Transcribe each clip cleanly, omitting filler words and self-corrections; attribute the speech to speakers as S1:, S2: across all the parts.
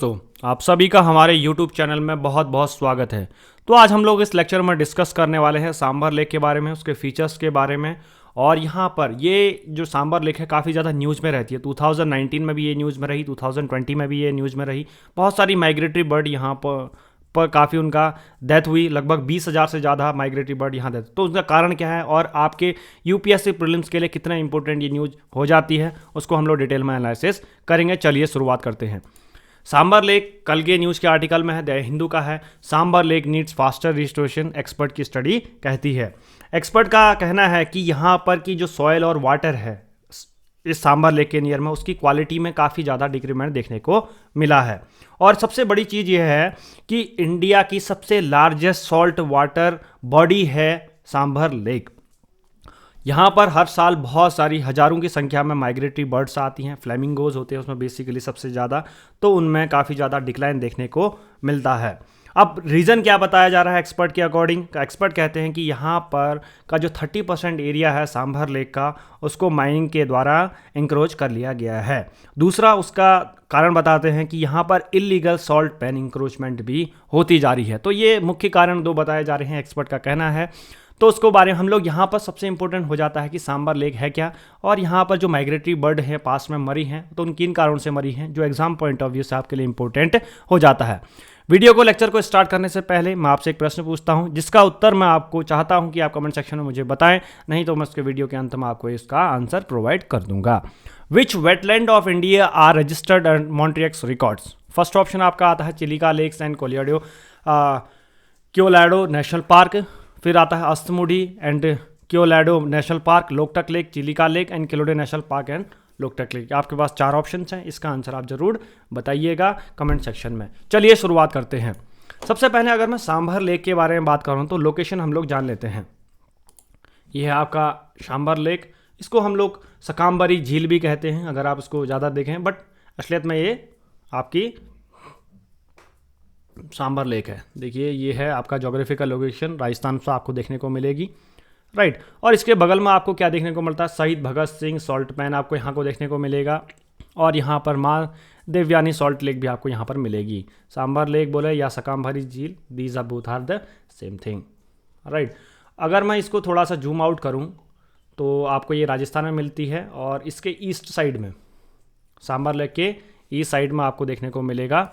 S1: दोस्तों, आप सभी का हमारे YouTube चैनल में बहुत बहुत स्वागत है। तो आज हम लोग इस लेक्चर में डिस्कस करने वाले हैं सांभर लेक के बारे में, उसके फीचर्स के बारे में। और यहाँ पर ये जो सांभर लेक है काफ़ी ज़्यादा न्यूज़ में रहती है। 2019 में भी ये न्यूज़ में रही, 2020 में भी ये न्यूज़ में रही। बहुत सारी माइग्रेटरी बर्ड यहाँ पर काफ़ी उनका डेथ हुई, लगभग 20,000 से ज़्यादा माइग्रेटरी बर्ड यहाँ डेथ। तो उसका कारण क्या है और आपके यूपीएससी प्रीलिम्स के लिए कितना इंपॉर्टेंट ये न्यूज़ हो जाती है, उसको हम लोग डिटेल में एनालिसिस करेंगे। चलिए शुरुआत करते हैं। सांभर लेक कल के न्यूज़ के आर्टिकल में है, द हिंदू का है। Sambar lake needs faster restoration, expert की स्टडी कहती है। एक्सपर्ट का कहना है कि यहाँ पर की जो सॉयल और वाटर है इस सांभर लेक के नियर में, उसकी क्वालिटी में काफ़ी ज़्यादा डिक्रीमेंट देखने को मिला है। और सबसे बड़ी चीज़ यह है कि इंडिया की सबसे लार्जेस्ट सॉल्ट वाटर बॉडी है सांभर लेक। यहाँ पर हर साल बहुत सारी हज़ारों की संख्या में माइग्रेटरी बर्ड्स आती हैं। फ्लेमिंगोज होते हैं उसमें बेसिकली सबसे ज़्यादा, तो उनमें काफ़ी ज़्यादा डिक्लाइन देखने को मिलता है। अब रीज़न क्या बताया जा रहा है एक्सपर्ट के अकॉर्डिंग? एक्सपर्ट कहते हैं कि यहाँ पर का जो 30% एरिया है सांभर लेक का, उसको माइनिंग के द्वारा इंक्रोच कर लिया गया है। दूसरा उसका कारण बताते हैं कि यहाँ पर इलीगल सॉल्ट पैन इंक्रोचमेंट भी होती जा रही है। तो ये मुख्य कारण दो बताए जा रहे हैं, एक्सपर्ट का कहना है। तो उसको बारे में हम लोग यहाँ पर सबसे इंपॉर्टेंट हो जाता है कि सांभर लेक है क्या, और यहाँ पर जो माइग्रेटरी बर्ड हैं पास में मरी हैं तो उन किन कारणों से मरी हैं, जो एग्जाम पॉइंट ऑफ व्यू से आपके लिए इंपॉर्टेंट हो जाता है। वीडियो को, लेक्चर को स्टार्ट करने से पहले मैं आपसे एक प्रश्न पूछता हूं, जिसका उत्तर मैं आपको चाहता हूं कि आप कमेंट सेक्शन में मुझे बताएं, नहीं तो मैं उसके वीडियो के अंत में आपको इसका आंसर प्रोवाइड कर दूंगा। Which wetland of India are registered and Montreux records? First option आपका आता है Chilika lakes and Keoladeo national park. फिर आता है Ashtamudi and Keoladeo national park, Loktak lake, Chilika lake and Keoladeo national park and Loktak lake. आपके पास 4 ऑप्शंस हैं, इसका आंसर आप जरूर बताइएगा कमेंट सेक्शन में। चलिए शुरुआत करते हैं। सबसे पहले अगर मैं सांभर लेक के बारे में बात करूं तो लोकेशन हम लोग जान लेते हैं। यह है आपका सांभर लेक। इसको हम लोग सकाम्बरी झील भी कहते हैं अगर आप इसको ज़्यादा देखें, बट असलियत में ये आपकी सांभर लेक है। देखिए ये है आपका जोग्राफिकल लोकेशन, राजस्थान से आपको देखने को मिलेगी, राइट। और इसके बगल में आपको क्या देखने को मिलता है? शहीद भगत सिंह सॉल्ट पैन आपको यहाँ को देखने को मिलेगा, और यहाँ पर माँ देवयानी सॉल्ट लेक भी आपको यहाँ पर मिलेगी। सांभर लेक बोले या सकाम्बरी झील, these are both are the same thing, right. अगर मैं इसको थोड़ा सा जूम आउट करूँ तो आपको ये राजस्थान में मिलती है, और इसके ईस्ट साइड में, सांभर लेक के ईस्ट साइड में आपको देखने को मिलेगा,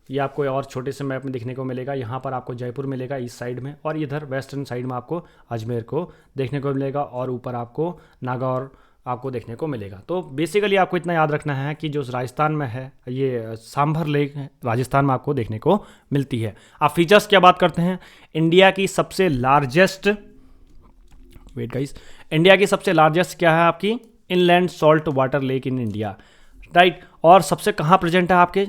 S1: ये आपको और छोटे से मैप में देखने को मिलेगा। यहाँ पर आपको जयपुर मिलेगा ईस्ट साइड में, और इधर वेस्टर्न साइड में आपको अजमेर को देखने को मिलेगा, और ऊपर आपको नागौर आपको देखने को मिलेगा। तो बेसिकली आपको इतना याद रखना है कि जो राजस्थान में है ये सांभर लेक है, राजस्थान में आपको देखने को मिलती है। आप फीचर्स क्या बात करते हैं? इंडिया की सबसे लार्जेस्ट, वेट गाइस, इंडिया की सबसे लार्जेस्ट क्या है आपकी? Inland salt water lake in India, right. और सबसे कहाँ प्रेजेंट है आपके?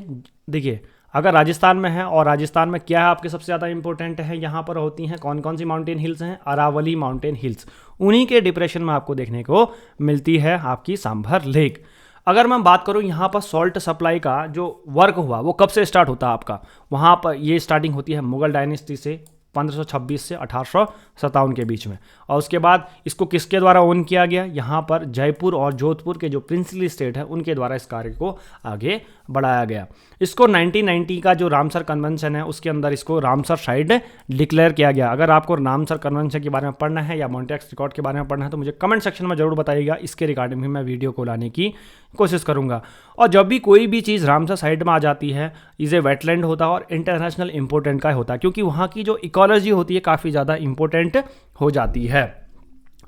S1: देखिए अगर राजस्थान में है, और राजस्थान में क्या है आपके सबसे ज़्यादा इंपॉर्टेंट है, यहाँ पर होती हैं कौन कौन सी माउंटेन हिल्स हैं? अरावली माउंटेन हिल्स, उन्हीं के डिप्रेशन में आपको देखने को मिलती है आपकी सांभर लेक। अगर मैं बात करूँ यहाँ पर सॉल्ट सप्लाई का जो वर्क हुआ वो कब से स्टार्ट होता है आपका? वहाँ पर ये स्टार्टिंग होती है मुगल डायनेस्टी से, 1526 से 1857 के बीच में। और उसके बाद इसको किसके द्वारा ओन किया गया? यहाँ पर जयपुर और जोधपुर के जो प्रिंसली स्टेट है उनके द्वारा इस कार्य को आगे बढ़ाया गया। इसको 1990 का जो रामसर कन्वेंशन है उसके अंदर इसको रामसर साइट डिक्लेयर किया गया। अगर आपको रामसर कन्वेंशन के बारे में पढ़ना है या मॉन्ट्रियक्स रिकॉर्ड के बारे में पढ़ना है तो मुझे कमेंट सेक्शन में जरूर बताइएगा, इसके रिगार्डिंग भी मैं वीडियो को लाने की कोशिश करूंगा। और जब भी कोई भी चीज़ रामसर साइट में आ जाती है, इसे वेटलैंड होता है और इंटरनेशनल इंपॉर्टेंट का होता है, क्योंकि वहाँ की जो इकोलॉजी होती है काफ़ी ज़्यादा इंपॉर्टेंट हो जाती है।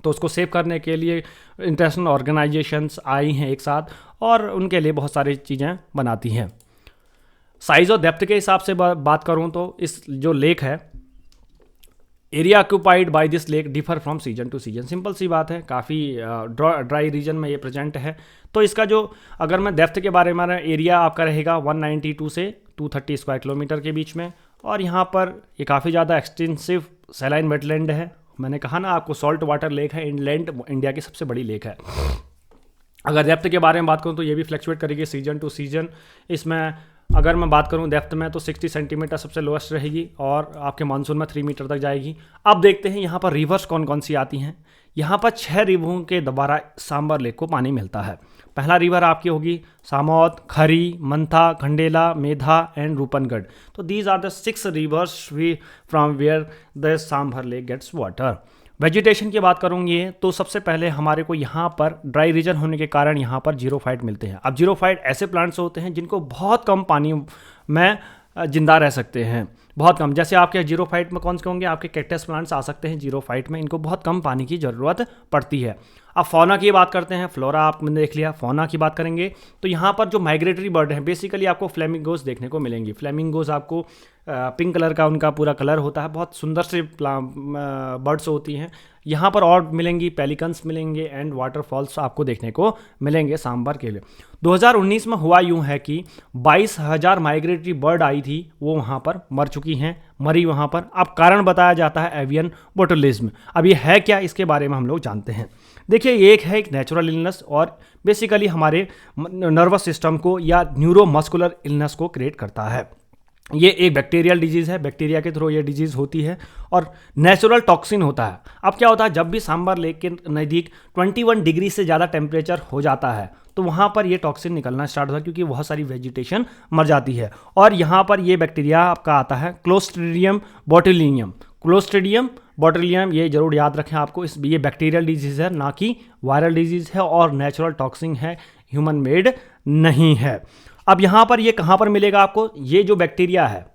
S1: तो उसको सेव करने के लिए इंटरनेशनल ऑर्गेनाइजेशंस आई हैं एक साथ, और उनके लिए बहुत सारी चीज़ें बनाती हैं। साइज और डेप्थ के हिसाब से बात करूं तो इस जो लेक है, area occupied by this lake differ from season to season. Simple सी बात है, काफ़ी ड्राई रीजन में ये प्रेजेंट है। तो इसका जो, अगर मैं डेप्थ के बारे में, एरिया आपका रहेगा 192 से 230 स्क्वायर किलोमीटर के बीच में, और यहाँ पर ये काफ़ी ज़्यादा एक्सटेंसिव सैलाइन वेटलैंड है। मैंने कहा ना आपको सॉल्ट वाटर लेक है, इनलैंड इंडिया की सबसे बड़ी लेक है। अगर डेप्थ के बारे में बात करूँ तो ये भी फ्लक्चुएट करेगी सीजन टू सीजन। इसमें अगर मैं बात करूं डेप्थ में तो 60 सेंटीमीटर सबसे लोएस्ट रहेगी, और आपके मानसून में 3 मीटर तक जाएगी। अब देखते हैं यहाँ पर रिवर्स कौन कौन सी आती हैं। यहाँ पर 6 रिवरों के द्वारा सांभर लेक को पानी मिलता है। पहला रिवर आपकी होगी सामौत, खरी, मंथा, खंडेला, मेधा एंड रूपनगढ़। तो these are the 6 rivers we from where the Sambhar lake gets water. Vegetation की बात करूँगी तो सबसे पहले हमारे को यहाँ पर ड्राई रीजन होने के कारण यहाँ पर जीरोफाइट मिलते हैं। अब जीरोफाइट ऐसे प्लांट्स होते हैं जिनको बहुत कम पानी में जिंदा रह सकते हैं, बहुत कम। जैसे आपके जीरोफाइट में कौन से होंगे, आपके कैक्टस प्लांट्स आ सकते हैं जीरोफाइट में, इनको बहुत कम पानी की ज़रूरत पड़ती है। अब फौना की बात करते हैं, फ्लोरा आपने देख लिया, फौना की बात करेंगे तो यहाँ पर जो माइग्रेटरी बर्ड हैं बेसिकली आपको फ्लेमिंगोज देखने को मिलेंगी। फ्लेमिंगोज आपको पिंक कलर का उनका पूरा कलर होता है, बहुत सुंदर से बर्ड्स होती हैं। यहाँ पर और मिलेंगी, पेलिकन्स मिलेंगे एंड वाटरफॉल्स आपको देखने को मिलेंगे सांभर के लिए। 2019 में हुआ यूँ है कि 22,000 माइग्रेटरी बर्ड आई थी, वो वहाँ पर मर चुकी हैं, मरी वहाँ पर। अब कारण बताया जाता है एवियन बोटुलिज्म। अब ये है क्या, इसके बारे में हम लोग जानते हैं। देखिए, एक है एक नेचुरल इलनेस और बेसिकली हमारे नर्वस सिस्टम को या न्यूरोमस्कुलर इलनेस को क्रिएट करता है। ये एक बैक्टीरियल डिजीज़ है, बैक्टीरिया के थ्रू ये डिजीज़ होती है और नेचुरल टॉक्सिन होता है। अब क्या होता है, जब भी सांभर लेक के नज़दीक 21 डिग्री से ज़्यादा टेम्परेचर हो जाता है तो वहाँ पर ये टॉक्सिन निकलना स्टार्ट होता है, क्योंकि बहुत सारी वेजिटेशन मर जाती है। और यहाँ पर ये बैक्टीरिया आपका आता है क्लोस्ट्रीडियम बोटुलिनियम। क्लोस्ट्रीडियम बोटुलिनियम ये जरूर याद रखें आपको, ये बैक्टीरियल डिजीज़ है, ना कि वायरल डिजीज़ है, और नेचुरल टॉक्सिन है, ह्यूमन मेड नहीं है। अब यहाँ पर ये कहाँ पर मिलेगा आपको, ये जो बैक्टीरिया है,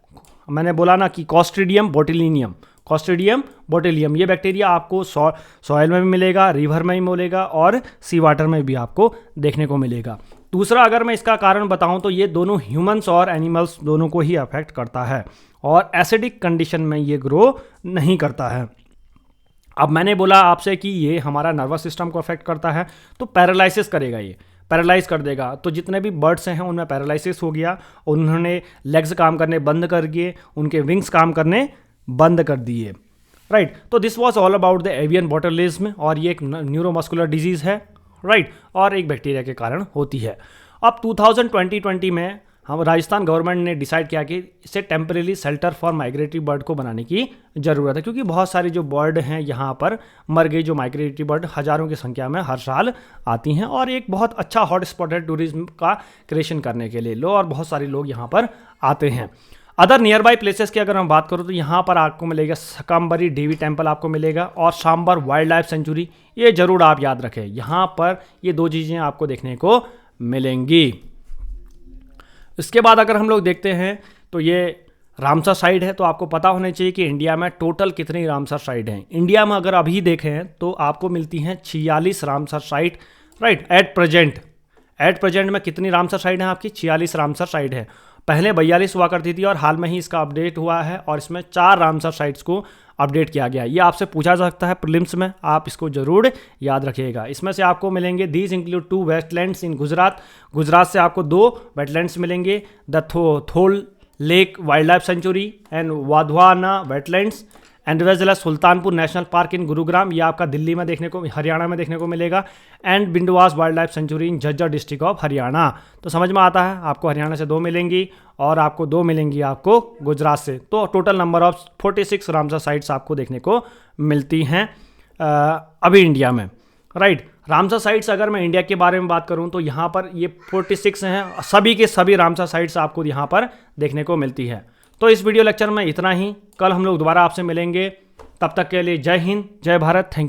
S1: मैंने बोला ना कि क्लोस्ट्रीडियम बोटुलिनियम, क्लोस्ट्रीडियम बोटुलिनियम, ये बैक्टीरिया आपको सॉइल में भी मिलेगा, रिवर में भी मिलेगा और सी वाटर में भी आपको देखने को मिलेगा। दूसरा, अगर मैं इसका कारण बताऊं तो ये दोनों ह्यूमंस और एनिमल्स दोनों को ही अफेक्ट करता है और एसिडिक कंडीशन में ये ग्रो नहीं करता है। अब मैंने बोला आपसे कि ये हमारा नर्वस सिस्टम को अफेक्ट करता है, तो पैरालिसिस करेगा, ये पैरालाइज कर देगा। तो जितने भी बर्ड्स हैं उनमें पैरालिसिस हो गया, उन्होंने लेग्स काम करने बंद कर दिए, उनके विंग्स काम करने बंद कर दिए, राइट। तो this was all about the avian botulism, और ये एक न्यूरोमस्कुलर डिजीज़ है, राइट, और एक बैक्टीरिया के कारण होती है। अब 2020 में हम राजस्थान गवर्नमेंट ने डिसाइड किया कि इसे temporary shelter for migratory bird को बनाने की ज़रूरत है, क्योंकि बहुत सारे जो बर्ड हैं यहाँ पर मर गई, जो माइग्रेटरी बर्ड हज़ारों की संख्या में हर साल आती हैं, और एक बहुत अच्छा हॉट स्पॉट है टूरिज्म का क्रिएशन करने के लिए लो, और बहुत सारे लोग यहाँ पर आते हैं। अदर नियर बाई प्लेसेस की अगर हम बात करूँ तो यहाँ पर आपको मिलेगा सकाम्बरी देवी टेम्पल आपको मिलेगा, और सांभर वाइल्ड लाइफ सेंचुरी, ये जरूर आप याद रखें। यहाँ पर ये 2 चीज़ें आपको देखने को मिलेंगी। इसके बाद अगर हम लोग देखते हैं तो ये रामसर साइट है, तो आपको पता होना चाहिए कि इंडिया में टोटल कितनी रामसर साइट हैं। इंडिया में अगर अभी देखें तो आपको मिलती हैं 46 Ramsar site, right. At present में कितनी रामसर साइट है आपकी, 46 रामसर साइट है। पहले 42 हुआ करती थी और हाल में ही इसका अपडेट हुआ है, और इसमें 4 रामसर साइट्स को अपडेट किया गया। ये आपसे पूछा जा सकता है प्रीलिम्स में, आप इसको जरूर याद रखिएगा। इसमें से आपको मिलेंगे these include 2 wetlands in Gujarat से आपको 2 वेटलैंड्स मिलेंगे, the Thol lake wildlife sanctuary and Wadhwana wetlands, and वेजला Sultanpur national park in Gurugram, ये आपका दिल्ली में देखने को, हरियाणा में देखने को मिलेगा, and Bhindawas wildlife sanctuary in Jhajjar district of Haryana. तो समझ में आता है, आपको हरियाणा से 2 मिलेंगी और आपको 2 मिलेंगी आपको गुजरात से। तो total number of 46 Ramsar sites आपको देखने को मिलती हैं अभी इंडिया में, राइट। रामसर साइट्स अगर मैं इंडिया के बारे में बात करूं तो यहाँ पर ये 46 हैं, सभी के सभी रामसर साइट्स आपको यहाँ पर देखने को मिलती है। तो इस वीडियो लेक्चर में इतना ही, कल हम लोग दोबारा आपसे मिलेंगे, तब तक के लिए जय हिंद, जय भारत, थैंक यू।